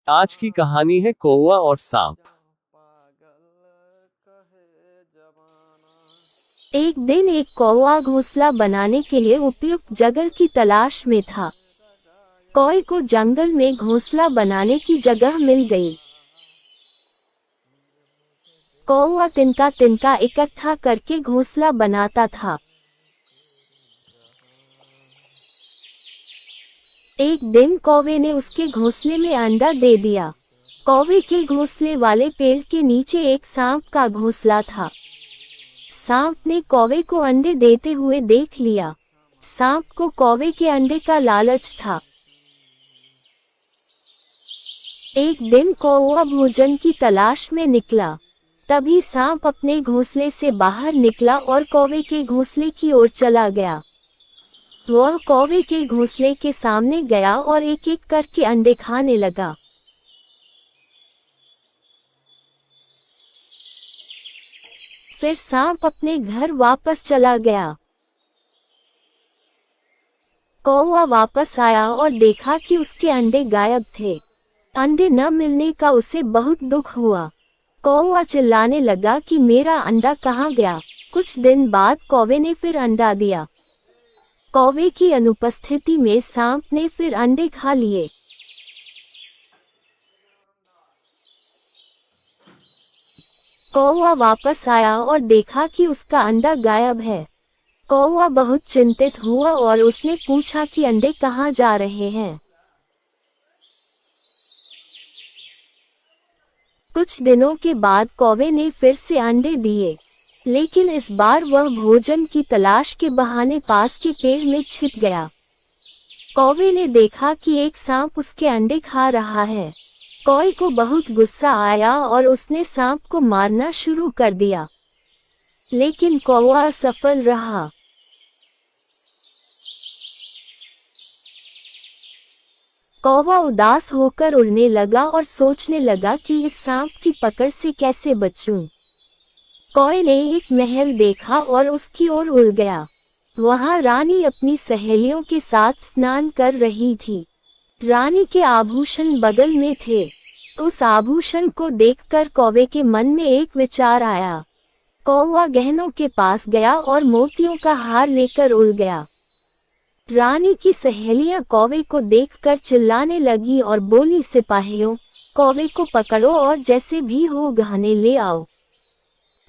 आज की कहानी है कौवा और सांप। एक दिन एक कौवा घोंसला बनाने के लिए उपयुक्त जगह की तलाश में था। कौवे को जंगल में घोंसला बनाने की जगह मिल गई। कौवा तिनका तिनका इकट्ठा करके घोंसला बनाता था। एक दिन कौवे ने उसके घोंसले में अंडा दे दिया। कौवे के घोंसले वाले पेड़ के नीचे एक सांप का घोंसला था। सांप ने कौवे को अंडे देते हुए देख लिया। सांप को कौवे के अंडे का लालच था। एक दिन कौवा भोजन की तलाश में निकला। तभी सांप अपने घोंसले से बाहर निकला और कौवे के घोंसले की ओर चला गया। वह कौवे के घोंसले के सामने गया और एक एक करके अंडे खाने लगा। फिर सांप अपने घर वापस चला गया। कौवा वापस आया और देखा कि उसके अंडे गायब थे। अंडे न मिलने का उसे बहुत दुख हुआ। कौवा चिल्लाने लगा कि मेरा अंडा कहाँ गया। कुछ दिन बाद कौवे ने फिर अंडा दिया। कौवे की अनुपस्थिति में सांप ने फिर अंडे खा लिए। कौवा वापस आया और देखा कि उसका अंडा गायब है। कौवा बहुत चिंतित हुआ और उसने पूछा कि अंडे कहाँ जा रहे हैं। कुछ दिनों के बाद कौवे ने फिर से अंडे दिए, लेकिन इस बार वह भोजन की तलाश के बहाने पास के पेड़ में छिप गया। कौवे ने देखा कि एक सांप उसके अंडे खा रहा है। कौवे को बहुत गुस्सा आया और उसने सांप को मारना शुरू कर दिया, लेकिन कौवा असफल रहा। कौवा उदास होकर उड़ने लगा और सोचने लगा कि इस सांप की पकड़ से कैसे बचूं। कौवे ने एक महल देखा और उसकी ओर उड़ गया। वहां रानी अपनी सहेलियों के साथ स्नान कर रही थी। रानी के आभूषण बगल में थे। उस आभूषण को देखकर कौवे के मन में एक विचार आया। कौवा गहनों के पास गया और मोतियों का हार लेकर उड़ गया। रानी की सहेलियां कौवे को देखकर चिल्लाने लगी और बोली, सिपाहियों, कौवे को पकड़ो और जैसे भी हो गहने ले आओ।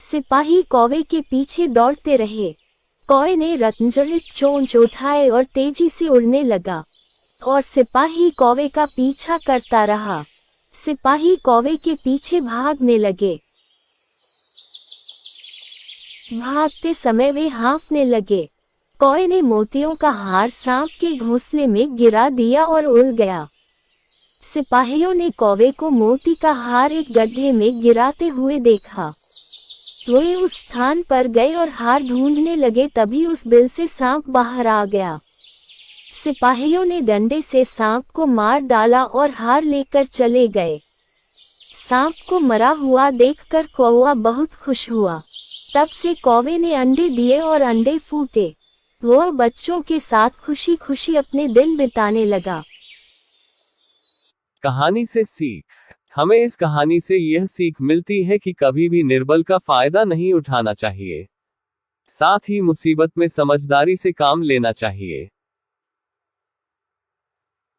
सिपाही कौवे के पीछे दौड़ते रहे। कौवे ने रत्नजड़ित चोंच उठाए और तेजी से उड़ने लगा, और सिपाही कौवे का पीछा करता रहा। सिपाही कौवे के पीछे भागने लगे। भागते समय वे हाँफने लगे। कौवे ने मोतियों का हार सांप के घोंसले में गिरा दिया और उड़ गया। सिपाहियों ने कौवे को मोती का हार एक गड्ढे में गिराते हुए देखा। वे उस स्थान पर गए और हार ढूंढने लगे। तभी उस बिल से सांप बाहर आ गया। सिपाहियों ने डंडे से सांप को मार डाला और हार लेकर चले गए। सांप को मरा हुआ देखकर कौवा बहुत खुश हुआ। तब से कौवे ने अंडे दिए और अंडे फूटे। वह बच्चों के साथ खुशी खुशी अपने दिन बिताने लगा। कहानी से सीख। हमें इस कहानी से यह सीख मिलती है कि कभी भी निर्बल का फायदा नहीं उठाना चाहिए। साथ ही मुसीबत में समझदारी से काम लेना चाहिए।